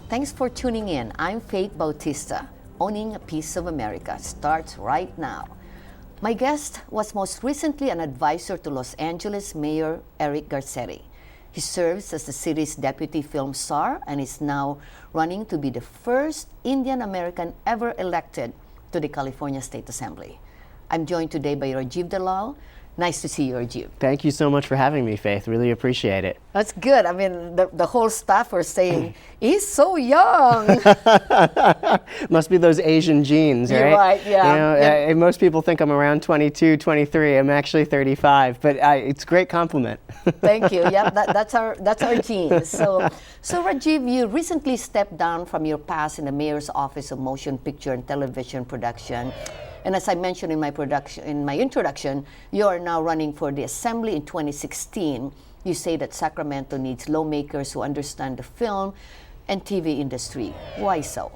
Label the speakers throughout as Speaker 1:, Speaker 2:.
Speaker 1: Thanks for tuning in. I'm Faith Bautista. Owning a Piece of America starts right now. My guest was most recently an advisor to Los Angeles Mayor Eric Garcetti. He serves as the city's deputy film czar and is now running to be the first Indian American ever elected to the California State Assembly. I'm joined today by Rajiv Dalal. Nice to see you, Rajiv.
Speaker 2: Thank you so much for having me, Faith. Really appreciate it.
Speaker 1: That's good. I mean, the whole staff are saying, he's so young.
Speaker 2: Must be those Asian genes, right?
Speaker 1: You're right, yeah.
Speaker 2: You know, most people think I'm around 22, 23. I'm actually 35, but it's a great compliment.
Speaker 1: Thank you. Yeah, that's our genes. So Rajiv, you recently stepped down from your past in the Mayor's Office of Motion Picture and Television Production. And as I mentioned in my introduction, you are now running for the Assembly in 2016. You say that Sacramento needs lawmakers who understand the film and TV industry. Why so?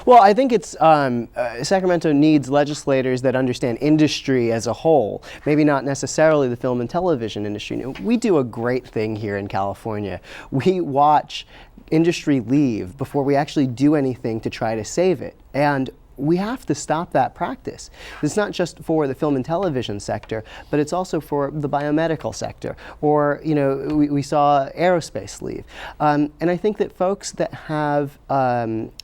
Speaker 2: Well, I think it's Sacramento needs legislators that understand industry as a whole, maybe not necessarily the film and television industry. You know, we do a great thing here in California. We watch industry leave before we actually do anything to try to save it. And we have to stop that practice. It's not just for the film and television sector, but it's also for the biomedical sector, or, you know, we saw aerospace leave. And I think that folks that have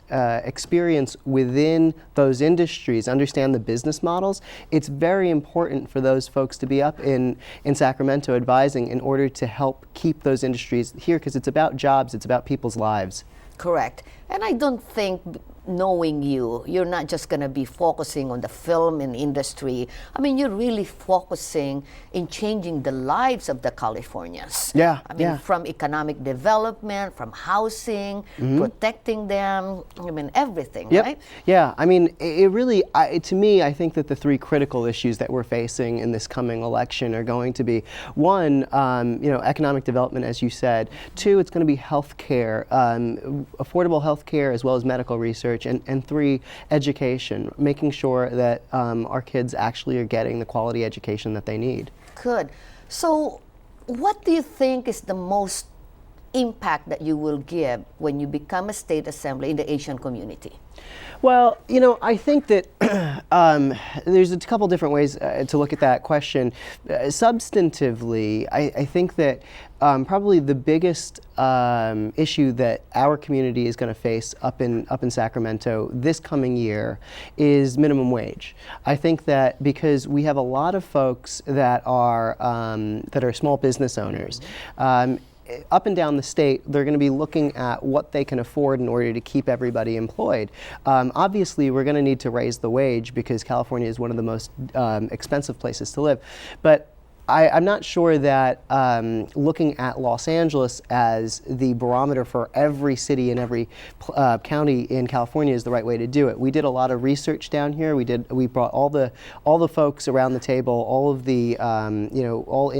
Speaker 2: experience within those industries understand the business models. It's very important for those folks to be up in Sacramento advising in order to help keep those industries here, because it's about jobs, it's about people's lives.
Speaker 1: Correct. And I don't think, knowing you're not just going to be focusing on the film and industry. I mean, you're really focusing in changing the lives of the Californians.
Speaker 2: Yeah.
Speaker 1: I mean, from economic development, from housing, protecting them, I mean, everything, right?
Speaker 2: Yeah. I mean, it really, to me, I think that the three critical issues that we're facing in this coming election are going to be, one, economic development, as you said. Two, it's going to be health care, affordable health care as well as medical research. And three, education, making sure that our kids actually are getting the quality education that they need.
Speaker 1: Good. So what do you think is the most impact that you will give when you become a state assembly in the Asian community?
Speaker 2: Well, you know, I think that there's a couple different ways to look at that question. Substantively, I think that probably the biggest issue that our community is going to face up in Sacramento this coming year is minimum wage. I think that because we have a lot of folks that are small business owners. Up and down the state, they're going to be looking at what they can afford in order to keep everybody employed. Obviously, we're going to need to raise the wage because California is one of the most expensive places to live. But I'm not sure that looking at Los Angeles as the barometer for every city and every county in California is the right way to do it. We did a lot of research down here. We brought all the folks around the table, all of the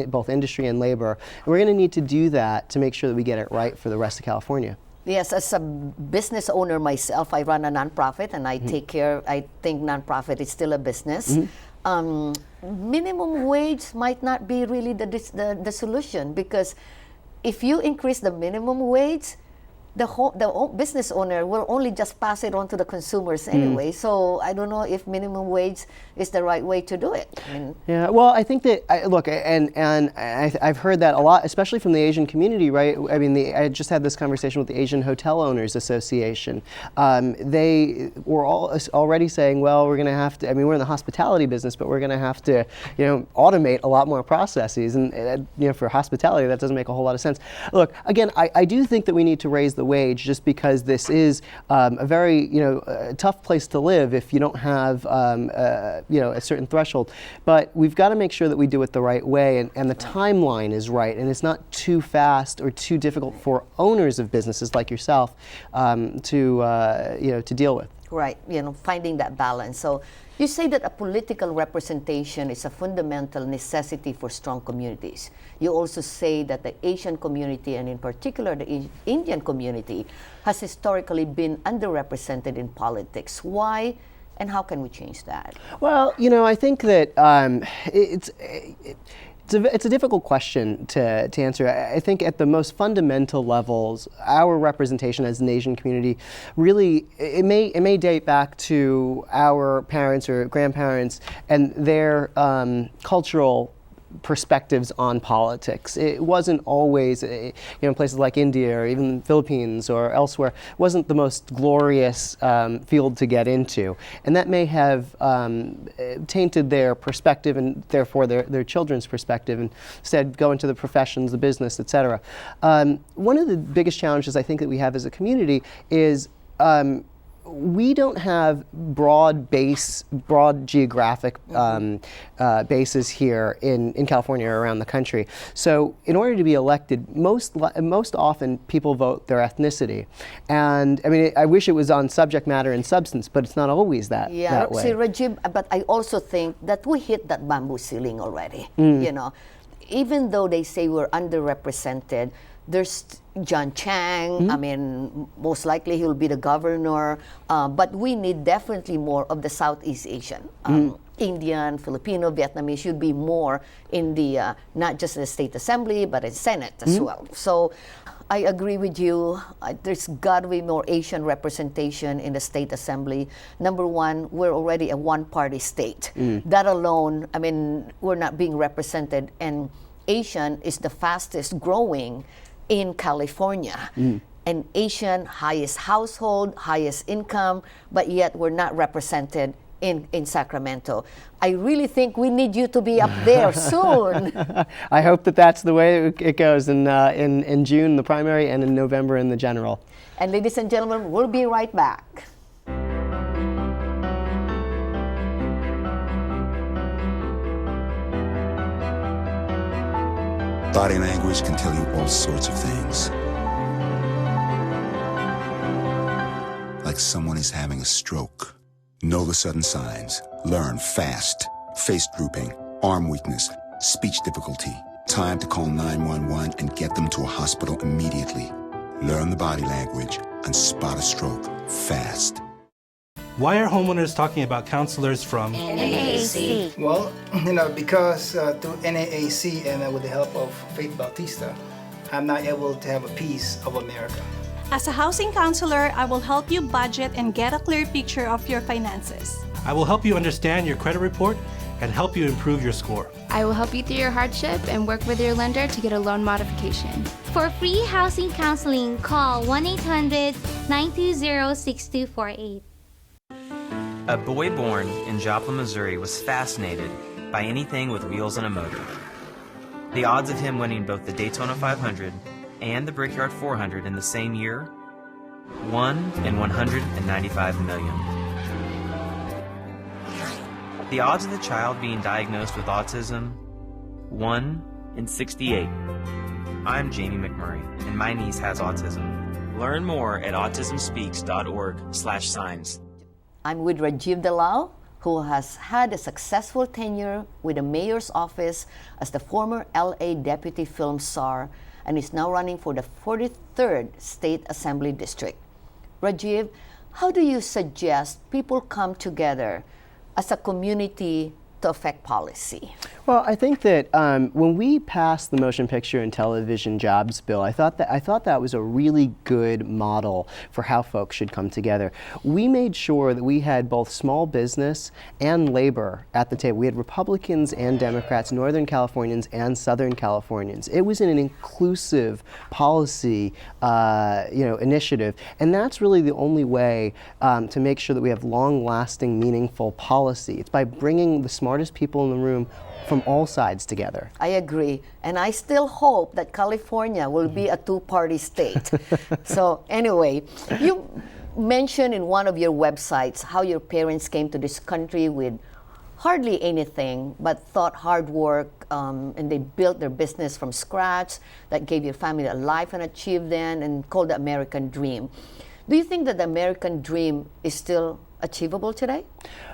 Speaker 2: both industry and labor. And we're going to need to do that to make sure that we get it right for the rest of California.
Speaker 1: Yes, as a business owner myself, I run a nonprofit and I take care. I think nonprofit is still a business. Minimum wage might not be really the solution, because if you increase the minimum wage, the business owner will only just pass it on to the consumers anyway. So I don't know if minimum wage is the right way to do it. I mean,
Speaker 2: yeah, well, I think that I've heard that a lot, especially from the Asian community, right? I mean, I just had this conversation with the Asian Hotel Owners Association. They were all already saying, well, we're going to have to. I mean, we're in the hospitality business, but we're going to have to, automate a lot more processes, and for hospitality, that doesn't make a whole lot of sense. Look, again, I do think that we need to raise the wage, just because this is a very tough place to live if you don't have a certain threshold. But we've got to make sure that we do it the right way, and the timeline is right, and it's not too fast or too difficult for owners of businesses like yourself to deal with.
Speaker 1: Right, finding that balance. So you say that a political representation is a fundamental necessity for strong communities. You also say that the Asian community, and in particular the Indian community, has historically been underrepresented in politics. Why And how can we change that?
Speaker 2: Well, I think that it's a difficult question to answer. I think at the most fundamental levels, our representation as an Asian community really, it may date back to our parents or grandparents and their cultural perspectives on politics. It wasn't always, places like India or even the Philippines or elsewhere, wasn't the most glorious field to get into. And that may have tainted their perspective and therefore their children's perspective, and instead go into the professions, the business, etc. One of the biggest challenges I think that we have as a community is we don't have broad geographic bases here in California or around the country. So in order to be elected, most often people vote their ethnicity. And I mean, I wish it was on subject matter and substance, but it's not always that way.
Speaker 1: See, Rajiv, but I also think that we hit that bamboo ceiling already. Even though they say we're underrepresented, there's John Chang. I mean, most likely he'll be the governor. But we need definitely more of the Southeast Asian. Indian, Filipino, Vietnamese should be more in the, not just the state assembly, but in Senate as well. So I agree with you. There's got to be more Asian representation in the state assembly. Number one, we're already a one-party state. That alone, I mean, we're not being represented. And Asian is the fastest growing in California. And Asian, highest household, highest income, but yet we're not represented in Sacramento. I really think we need you to be up there soon.
Speaker 2: I hope that that's the way it goes in June, the primary, and in November in the general.
Speaker 1: And ladies and gentlemen, we'll be right back.
Speaker 3: Body language can tell you all sorts of things. Like someone is having a stroke. Know the sudden signs. Learn fast. Face drooping, arm weakness, speech difficulty. Time to call 911 and get them to a hospital immediately. Learn the body language and spot a stroke fast.
Speaker 4: Why are homeowners talking about counselors from
Speaker 5: NAAC?
Speaker 6: Well, because through NAAC and with the help of Faith Bautista, I'm now able to have a piece of America.
Speaker 5: As a housing counselor, I will help you budget and get a clear picture of your finances.
Speaker 4: I will help you understand your credit report and help you improve your score.
Speaker 7: I will help you through your hardship and work with your lender to get a loan modification.
Speaker 8: For free housing counseling, call 1-800-920-6248.
Speaker 9: A boy born in Joplin, Missouri was fascinated by anything with wheels and a motor. The odds of him winning both the Daytona 500 and the Brickyard 400 in the same year? 1 in 195 million. The odds of the child being diagnosed with autism? 1 in 68. I'm Jamie McMurray, and my niece has autism. Learn more at autismspeaks.org/signs.
Speaker 1: I'm with Rajiv Dalal, who has had a successful tenure with the mayor's office as the former LA deputy film czar and is now running for the 43rd State Assembly District. Rajiv, how do you suggest people come together as a community to affect policy?
Speaker 2: Well, I think that when we passed the Motion Picture and Television Jobs Bill, I thought that was a really good model for how folks should come together. We made sure that we had both small business and labor at the table. We had Republicans and Democrats, Northern Californians and Southern Californians. It was an inclusive policy, initiative, and that's really the only way to make sure that we have long-lasting, meaningful policy. It's by bringing the smartest people in the room from all sides together.
Speaker 1: I agree. And I still hope that California will be a two-party state. So anyway, you mentioned in one of your websites how your parents came to this country with hardly anything, but thought hard work, and they built their business from scratch that gave your family a life and achieved then, and called the American Dream. Do you think that the American Dream is still achievable today?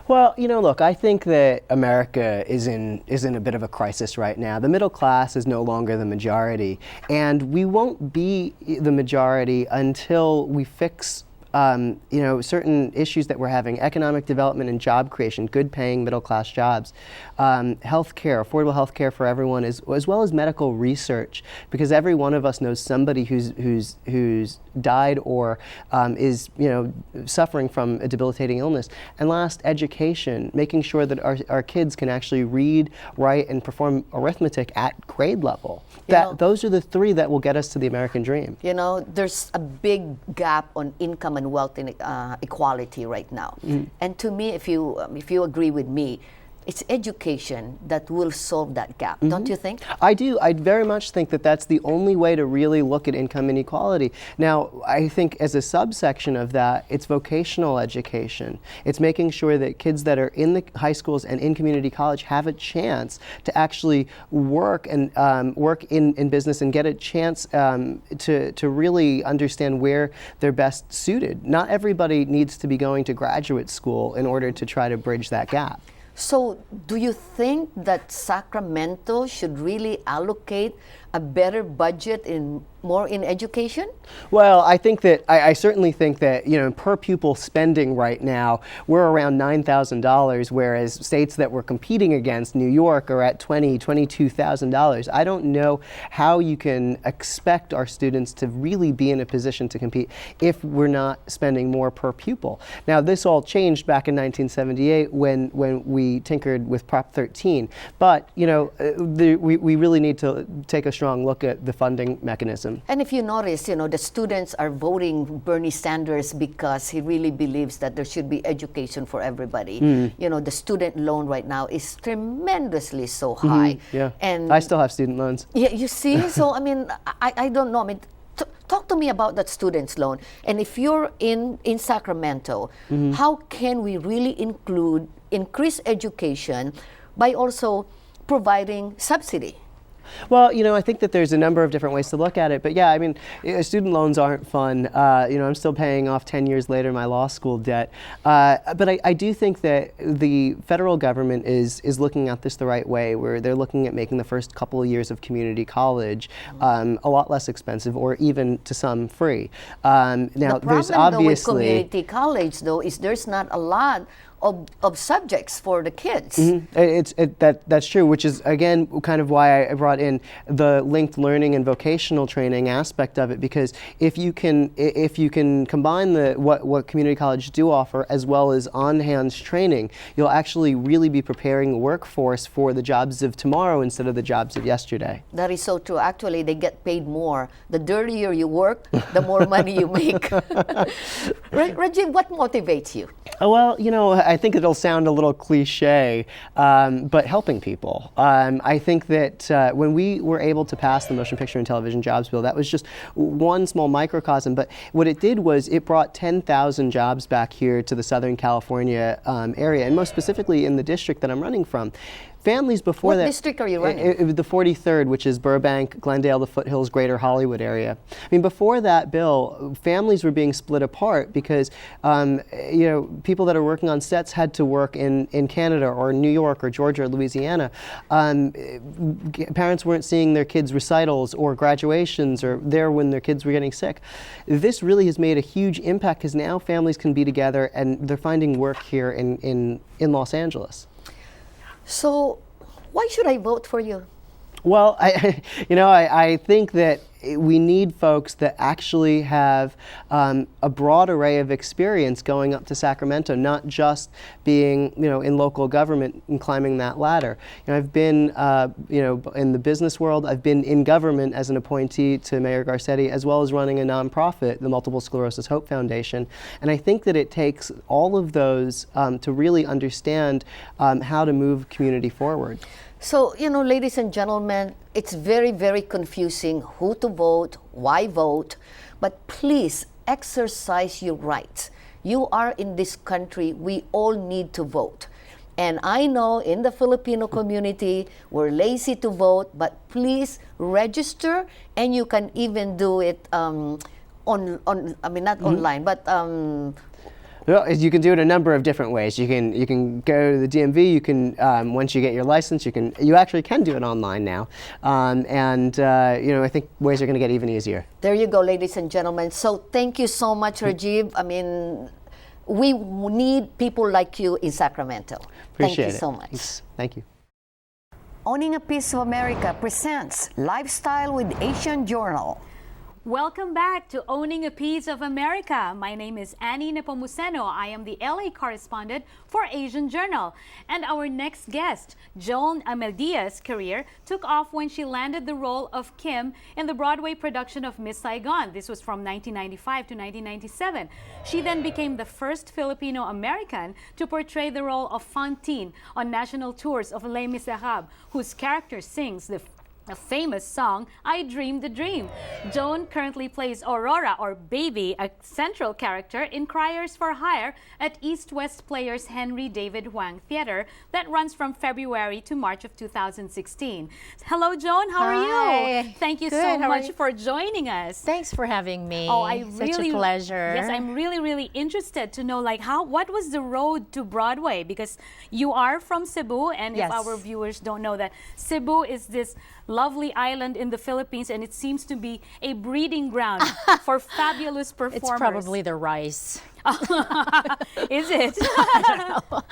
Speaker 2: Well, look, I think that America is in a bit of a crisis right now. The middle class is no longer the majority, and we won't be the majority until we fix certain issues that we're having: economic development and job creation, good paying middle class jobs, healthcare, affordable healthcare for everyone, as well as medical research, because every one of us knows somebody who's died or is suffering from a debilitating illness. And last, education, making sure that our kids can actually read, write, and perform arithmetic at grade level. Those are the three that will get us to the American dream.
Speaker 1: There's a big gap on income and wealth equality right now. And to me, if you agree with me, it's education that will solve that gap, don't you think?
Speaker 2: I do. I very much think that that's the only way to really look at income inequality. Now, I think as a subsection of that, it's vocational education. It's making sure that kids that are in the high schools and in community college have a chance to actually work and work in business and get a chance to really understand where they're best suited. Not everybody needs to be going to graduate school in order to try to bridge that gap.
Speaker 1: So, do you think that Sacramento should really allocate a better budget more in education?
Speaker 2: Well, I think that I certainly think that per pupil spending right now, we're around $9,000, whereas states that we're competing against, New York, are at $22,000. I don't know how you can expect our students to really be in a position to compete if we're not spending more per pupil. Now, this all changed back in 1978 when we tinkered with Prop 13, but we really need to take a strong look at the funding mechanism.
Speaker 1: And if you notice, the students are voting Bernie Sanders because he really believes that there should be education for everybody. The student loan right now is tremendously so high.
Speaker 2: Yeah,
Speaker 1: and
Speaker 2: I still have student loans.
Speaker 1: Yeah, you see? So, I don't know. Talk to me about that student's loan. And if you're in Sacramento, how can we really increase education by also providing subsidy?
Speaker 2: Well, I think that there's a number of different ways to look at it. But yeah, student loans aren't fun. I'm still paying off 10 years later my law school debt. But I do think that the federal government is looking at this the right way, where they're looking at making the first couple of years of community college a lot less expensive, or even to some free. Now,
Speaker 1: the
Speaker 2: there's
Speaker 1: problem though with
Speaker 2: obviously
Speaker 1: community college though is there's not a lot of subjects for the kids.
Speaker 2: That's true, which is again kind of why I brought in the linked learning and vocational training aspect of it, because if you can combine what community college do offer as well as on-hands training, you'll actually really be preparing the workforce for the jobs of tomorrow instead of the jobs of yesterday.
Speaker 1: That is so true. Actually, they get paid more. The dirtier you work, the more money you make. Rajiv, what motivates you?
Speaker 2: Well, I think it'll sound a little cliche, but helping people. I think that when we were able to pass the Motion Picture and Television Jobs Bill, that was just one small microcosm, but what it did was it brought 10,000 jobs back here to the Southern California area, and most specifically in the district that I'm running from. Families before that.
Speaker 1: What district are you running?
Speaker 2: The 43rd, which is Burbank, Glendale, the Foothills, Greater Hollywood area. Before that bill, families were being split apart because, people that are working on sets had to work in Canada or New York or Georgia or Louisiana. Parents weren't seeing their kids' recitals or graduations or there when their kids were getting sick. This really has made a huge impact because now families can be together and they're finding work here in Los Angeles. So,
Speaker 1: why should I vote for you?
Speaker 2: Well, I think that we need folks that actually have a broad array of experience going up to Sacramento, not just being, in local government and climbing that ladder. I've been, in the business world. I've been in government as an appointee to Mayor Garcetti, as well as running a nonprofit, the Multiple Sclerosis Hope Foundation. And I think that it takes all of those to really understand how to move community forward.
Speaker 1: So, ladies and gentlemen, it's very, very confusing who to vote, why vote, but please exercise your rights. You are in this country, we all need to vote. And I know in the Filipino community, we're lazy to vote, but please register, and you can even do it not online, but
Speaker 2: Well, you can do it a number of different ways. You can go to the DMV. You can once you get your license, you actually can do it online now, and I think ways are going to get even easier.
Speaker 1: There you go, ladies and gentlemen. So thank you so much, Rajiv. I mean, we need people like you in Sacramento.
Speaker 2: Appreciate
Speaker 1: Thank you
Speaker 2: it.
Speaker 1: so much.
Speaker 2: Thanks. Thank you.
Speaker 1: Owning a Piece of America presents Lifestyle with Asian Journal.
Speaker 10: Welcome back to Owning a Piece of America. My name is Annie Nepomuceno. I am the LA correspondent for Asian Journal. And our next guest, Joan Ameldia's career took off when she landed the role of Kim in the Broadway production of Miss Saigon. This was from 1995 to 1997. She then became the first Filipino American to portray the role of Fantine on national tours of Les Miserables, whose character sings the famous song, I Dreamed the Dream. Joan currently plays Aurora, or Baby, a central character in Criers for Hire at East West Players Henry David Huang Theater that runs from February to March of 2016. Hello, Joan. How are you? Thank you so much for joining us.
Speaker 11: Thanks for having me.
Speaker 10: Oh,
Speaker 11: Such a pleasure.
Speaker 10: Yes, I'm really interested to know, like, what was the road to Broadway? Because you are from Cebu, and
Speaker 11: Yes.
Speaker 10: if our viewers don't know that, Cebu is this lovely island in the Philippines, and it seems to be a breeding ground for fabulous performers.
Speaker 11: It's probably the rice.
Speaker 10: Is it?
Speaker 11: I don't know.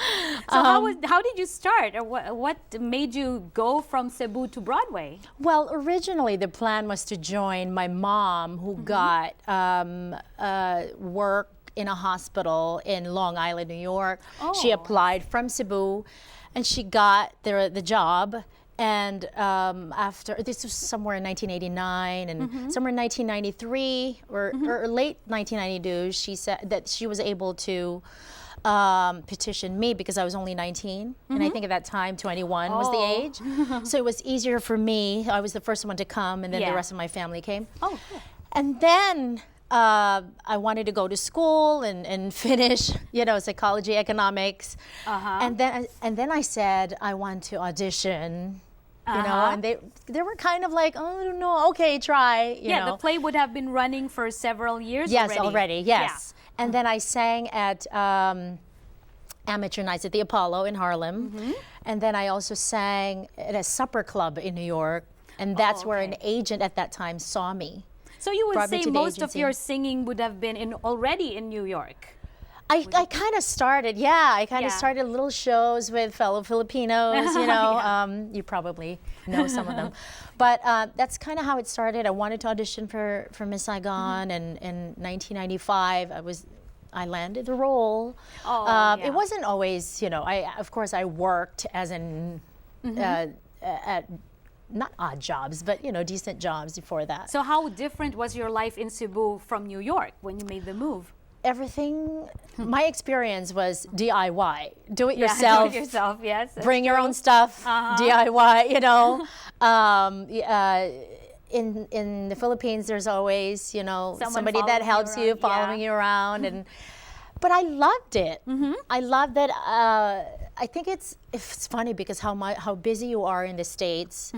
Speaker 10: So how did you start, or what made you go from Cebu to Broadway?
Speaker 11: Well, originally the plan was to join my mom, who got work in a hospital in Long Island, New York. She applied from Cebu, and she got the job. And after, this was somewhere in 1989, and somewhere in 1993 or late 1992, she said that she was able to petition me because I was only 19, and I think at that time 21 was the age. So it was easier for me. I was the first one to come, and then the rest of my family came.
Speaker 10: Oh, cool.
Speaker 11: And then I wanted to go to school and finish, psychology, economics. And then I said I want to audition. And they were kind of like, oh, I don't know, okay, try. You know.
Speaker 10: The play would have been running for several years
Speaker 11: yes,
Speaker 10: already.
Speaker 11: Yes. Yeah. And then I sang at Amateur Nights at the Apollo in Harlem. And then I also sang at a supper club in New York. And that's where an agent at that time saw me.
Speaker 10: So you would
Speaker 11: Brought me
Speaker 10: say
Speaker 11: to the
Speaker 10: most of
Speaker 11: agency.
Speaker 10: your singing would have been already in New York?
Speaker 11: I kind of started, I kind of started little shows with fellow Filipinos, you probably know some of them. But that's kind of how it started. I wanted to audition for Miss Saigon, and in 1995, I landed the role. It wasn't always, of course I worked as an, at not odd jobs, but decent jobs before that.
Speaker 10: So how different was your life in Cebu from New York when you made the move?
Speaker 11: Everything, my experience was DIY, do it yourself.
Speaker 10: Do it yourself, yes.
Speaker 11: Bring your own stuff, DIY, in the Philippines, there's always, somebody that helps you, following you around. But I loved it. I loved that. I think it's funny because how busy you are in the States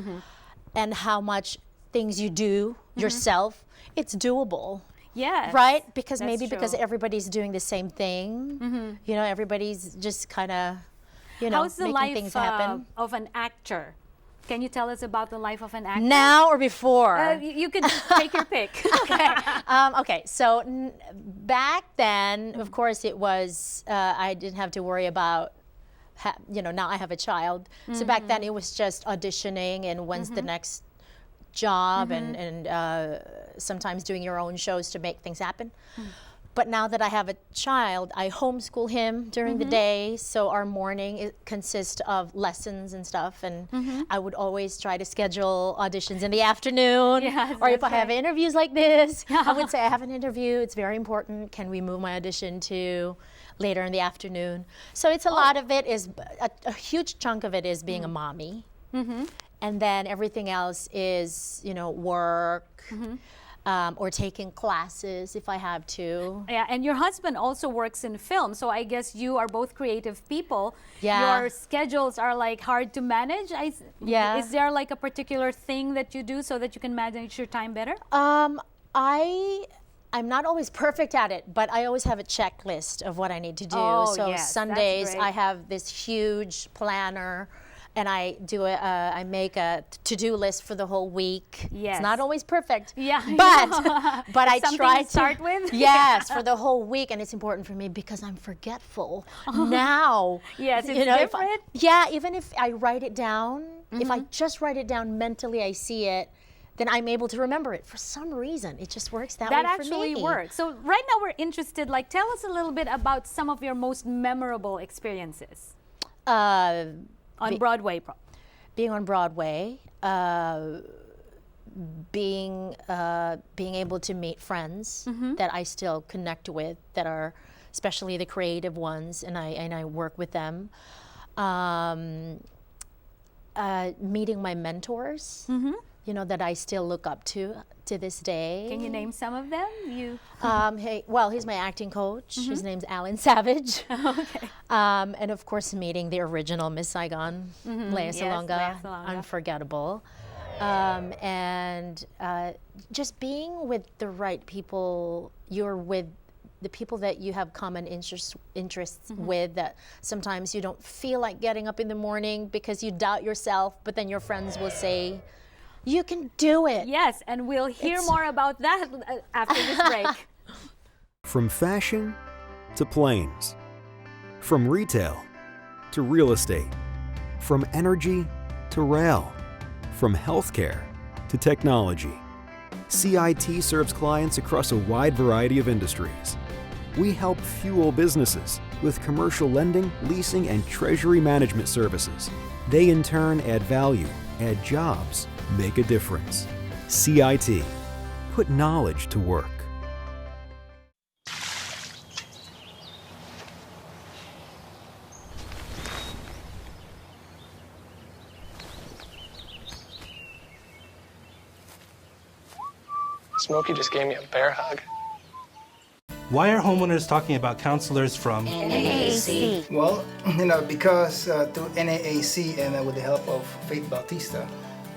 Speaker 11: and how much things you do yourself, it's doable.
Speaker 10: Yes.
Speaker 11: Right? Because
Speaker 10: that's
Speaker 11: maybe
Speaker 10: true.
Speaker 11: because everybody's doing the same thing. Everybody's just kind of,
Speaker 10: How's the
Speaker 11: making
Speaker 10: life
Speaker 11: things happen.
Speaker 10: of an actor? Can you tell us about the life of an actor?
Speaker 11: Now or before?
Speaker 10: You can take your pick.
Speaker 11: Okay, so back then, of course, it was, I didn't have to worry about, now I have a child. So back then it was just auditioning and when's the next job and sometimes doing your own shows to make things happen. But now that I have a child, I homeschool him during the day, so our morning consists of lessons and stuff, and I would always try to schedule auditions in the afternoon, or if I have interviews like this, I would say, I have an interview, it's very important, can we move my audition to later in the afternoon? So it's a lot of it is, a huge chunk of it is being a mommy. And then everything else is, work, or taking classes if I have to.
Speaker 10: Yeah, and your husband also works in film, so I guess you are both creative people.
Speaker 11: Yeah.
Speaker 10: Your schedules are like hard to manage.
Speaker 11: Yeah.
Speaker 10: Is there like a particular thing that you do so that you can manage your time better?
Speaker 11: I'm not always perfect at it, but I always have a checklist of what I need to do.
Speaker 10: Oh,
Speaker 11: so
Speaker 10: yes, that's
Speaker 11: Sundays,
Speaker 10: great.
Speaker 11: I have this huge planner, and I do I make a to-do list for the whole week.
Speaker 10: Yes.
Speaker 11: It's not always perfect.
Speaker 10: Yeah, I
Speaker 11: but
Speaker 10: know.
Speaker 11: but I
Speaker 10: Something
Speaker 11: try
Speaker 10: to start with.
Speaker 11: Yes, for the whole week, and it's important for me because I'm forgetful now.
Speaker 10: Yes, it's
Speaker 11: if
Speaker 10: different.
Speaker 11: even if I write it down, if I just write it down mentally, I see it. Then I'm able to remember it. For some reason, it just works that way for me.
Speaker 10: That actually works. So right now we're interested, like tell us a little bit about some of your most memorable experiences. On Broadway.
Speaker 11: Being on Broadway, being able to meet friends that I still connect with, that are especially the creative ones, and I work with them. Meeting my mentors. That I still look up to this day.
Speaker 10: Can you name some of them?
Speaker 11: He's my acting coach. His name's Alan Savage.
Speaker 10: Okay.
Speaker 11: And of course, meeting the original Miss Saigon, Lea Salonga, unforgettable. And just being with the right people. You're with the people that you have common interests with, that sometimes you don't feel like getting up in the morning because you doubt yourself, but then your friends will say, you can do it.
Speaker 10: Yes, and we'll hear more about that after this break.
Speaker 12: From fashion to planes, from retail to real estate, from energy to rail, from healthcare to technology, CIT serves clients across a wide variety of industries. We help fuel businesses with commercial lending, leasing, and treasury management services. They in turn add value, add jobs, make a difference. CIT. Put knowledge to work.
Speaker 13: Smokey just gave me a bear hug.
Speaker 4: Why are homeowners talking about counselors from
Speaker 8: NAAC?
Speaker 6: Well, because through NAAC and with the help of Faith Bautista,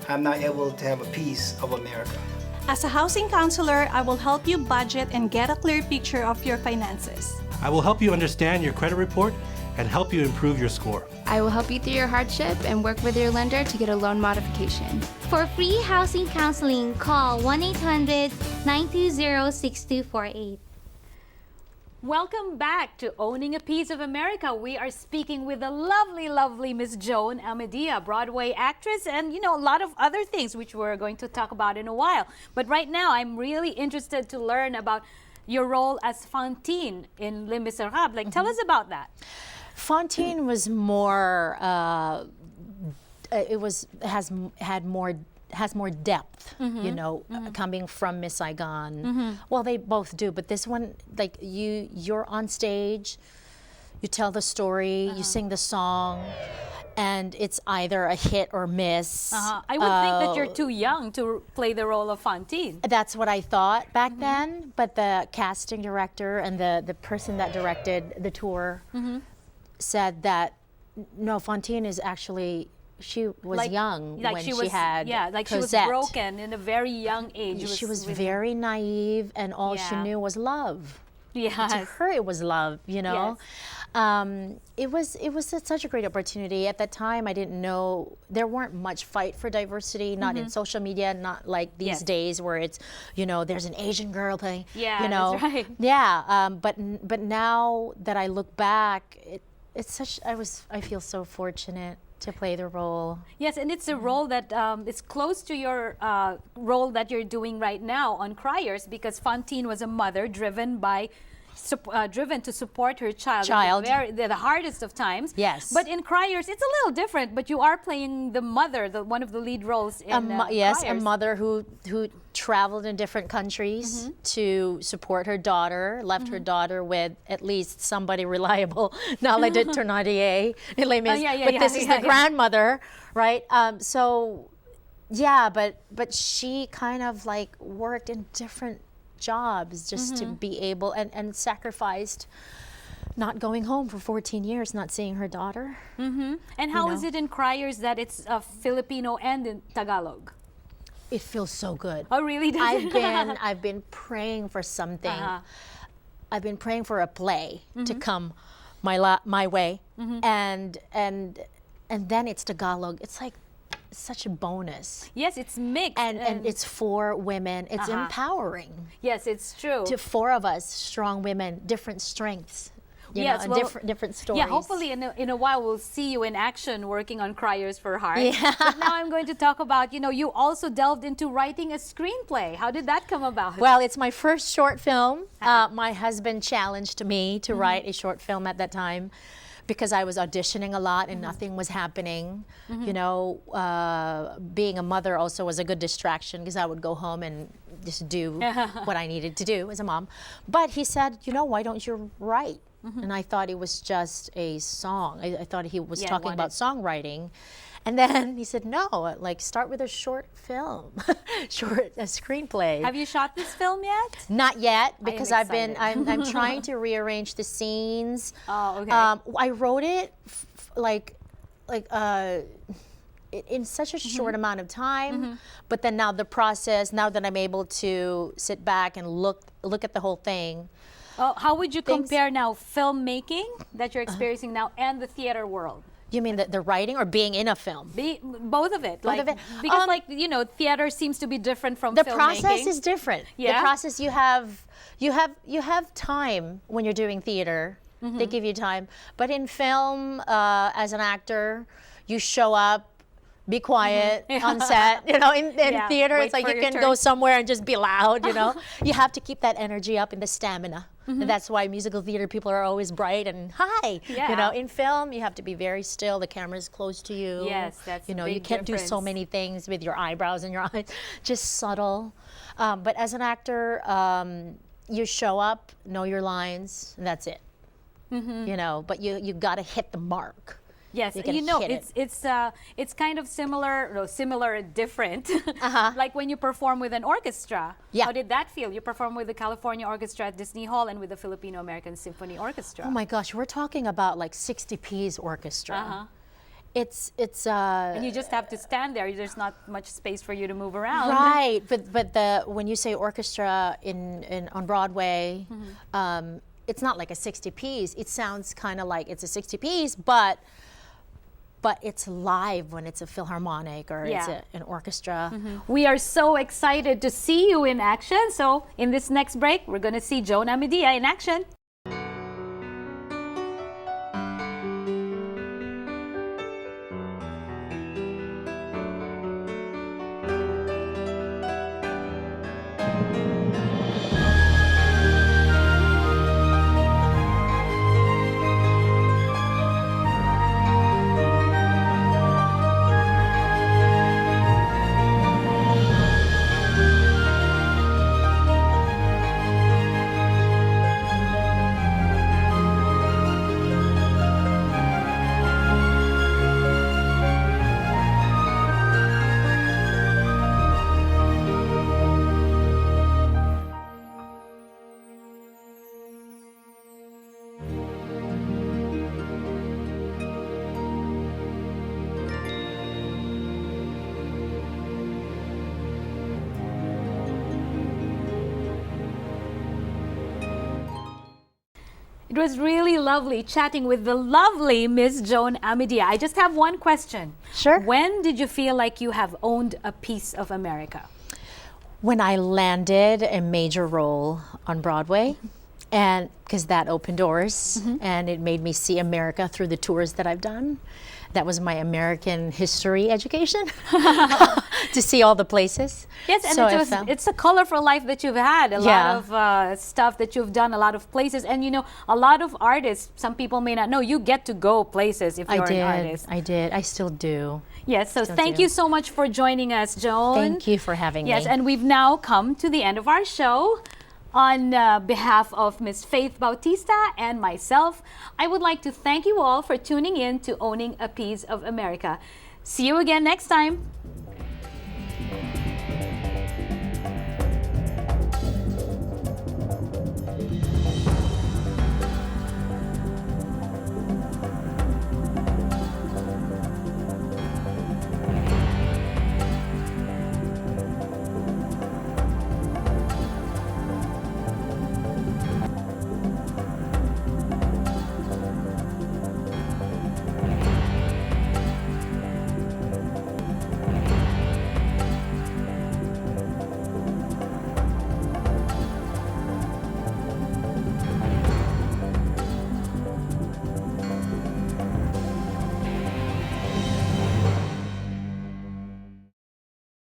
Speaker 6: I'm now able to have a piece of America.
Speaker 5: As a housing counselor, I will help you budget and get a clear picture of your finances.
Speaker 4: I will help you understand your credit report and help you improve your score.
Speaker 7: I will help you through your hardship and work with your lender to get a loan modification.
Speaker 8: For free housing counseling, call 1-800-920-6248.
Speaker 10: Welcome back to Owning a Piece of America. We are speaking with the lovely, lovely Miss Joan Almedia, Broadway actress, and a lot of other things which we're going to talk about in a while. But right now, I'm really interested to learn about your role as Fantine in Les Miserables. Like, tell us about that.
Speaker 11: Fantine was more. Has more depth, coming from Miss Saigon. Well, they both do, but this one, like you're on stage, you tell the story, you sing the song, and it's either a hit or miss.
Speaker 10: I would think that you're too young to play the role of Fantine.
Speaker 11: That's what I thought back then, but the casting director and the person that directed the tour said that, no, Fantine is actually, she was young when she had
Speaker 10: Cosette. She was broken in a very young age.
Speaker 11: She was very naive, and all she knew was love.
Speaker 10: Yes.
Speaker 11: To her, it was love,
Speaker 10: Yes.
Speaker 11: It was such a great opportunity. At that time, I didn't know, there weren't much fight for diversity, not in social media, not like these days where it's, there's an Asian girl playing,
Speaker 10: that's right.
Speaker 11: Yeah, but now that I look back, it's such, I feel so fortunate to play the role.
Speaker 10: Yes, and it's a role that is close to your role that you're doing right now on Criers, because Fantine was a mother driven to support her child. The hardest of times.
Speaker 11: Yes.
Speaker 10: But in Criers, it's a little different. But you are playing the mother, one of the lead roles in
Speaker 11: yes,
Speaker 10: Criers.
Speaker 11: a mother who traveled in different countries to support her daughter, left her daughter with at least somebody reliable. Not like the Thénardier, but this is the grandmother, right? But she kind of like worked in different jobs just to be able, and sacrificed not going home for 14 years, not seeing her daughter.
Speaker 10: And how is it in Criers that it's Filipino and in Tagalog?
Speaker 11: It feels so good.
Speaker 10: Oh, really? Does it?
Speaker 11: I've been praying for something. I've been praying for a play to come my way, and then it's Tagalog. It's like such a bonus.
Speaker 10: Yes, it's mixed.
Speaker 11: And it's for women. It's empowering.
Speaker 10: Yes, it's true.
Speaker 11: To four of us, strong women, different strengths. You
Speaker 10: Yes,
Speaker 11: know,
Speaker 10: well,
Speaker 11: different stories.
Speaker 10: Yeah, hopefully in a while we'll see you in action working on Criers for Heart.
Speaker 11: Yeah.
Speaker 10: But now I'm going to talk about, you also delved into writing a screenplay. How did that come about?
Speaker 11: Well, it's my first short film. My husband challenged me to write a short film at that time because I was auditioning a lot and nothing was happening. You know, being a mother also was a good distraction because I would go home and just do what I needed to do as a mom. But he said, why don't you write? And I thought it was just a song. I thought he was talking about songwriting. And then he said, no, like start with a short film, a screenplay.
Speaker 10: Have you shot this film yet?
Speaker 11: Not yet, because I'm trying to rearrange the scenes.
Speaker 10: Oh, okay.
Speaker 11: I wrote it in such a short amount of time, but then now the process, now that I'm able to sit back and look at the whole thing.
Speaker 10: Oh, how would you compare now filmmaking that you're experiencing now and the theater world?
Speaker 11: You mean the writing or being in a film?
Speaker 10: Both of it.
Speaker 11: Both of it.
Speaker 10: Because theater seems to be different from
Speaker 11: the
Speaker 10: filmmaking.
Speaker 11: process is different.
Speaker 10: Yeah?
Speaker 11: The process you have time when you're doing theater. They give you time. But in film, as an actor, you show up, be quiet on set. In theater, it's like you can go somewhere and just be loud. You have to keep that energy up and the stamina. And that's why musical theater people are always bright and hi.
Speaker 10: Yeah.
Speaker 11: In film, you have to be very still. The camera's close to you.
Speaker 10: Yes, that's a big
Speaker 11: you can't do so
Speaker 10: difference.
Speaker 11: many things with your eyebrows and your eyes. Just subtle. But as an actor, you show up, know your lines, and that's it. But you got to hit the mark.
Speaker 10: Yes, it's kind of similar, different. Like when you perform with an orchestra.
Speaker 11: Yeah.
Speaker 10: How did that feel? You perform with the California Orchestra at Disney Hall and with the Filipino American Symphony Orchestra.
Speaker 11: Oh my gosh, we're talking about like 60-piece orchestra. It's and
Speaker 10: you just have to stand there. There's not much space for you to move around.
Speaker 11: Right, but when you say orchestra on Broadway, it's not like a 60-piece. It sounds kind of like it's a 60-piece, but it's live when it's a philharmonic or it's an orchestra.
Speaker 10: We are so excited to see you in action. So in this next break, we're going to see Joan Amedia in action. It was really lovely chatting with the lovely Miss Joan Amedia. I just have one question.
Speaker 11: Sure.
Speaker 10: When did you feel like you have owned a piece of America?
Speaker 11: When I landed a major role on Broadway, and because that opened doors and it made me see America through the tours that I've done. That was my American history education, to see all the places.
Speaker 10: Yes, and
Speaker 11: so
Speaker 10: it's a colorful life that you've had, a lot of stuff that you've done, a lot of places. And a lot of artists, some people may not know, you get to go places if you're an artist.
Speaker 11: I did. I still do.
Speaker 10: Yes, so thank you so much for joining us, Joan.
Speaker 11: Thank you for having me.
Speaker 10: Yes, and we've now come to the end of our show. On behalf of Ms. Faith Bautista and myself, I would like to thank you all for tuning in to Owning a Piece of America. See you again next time.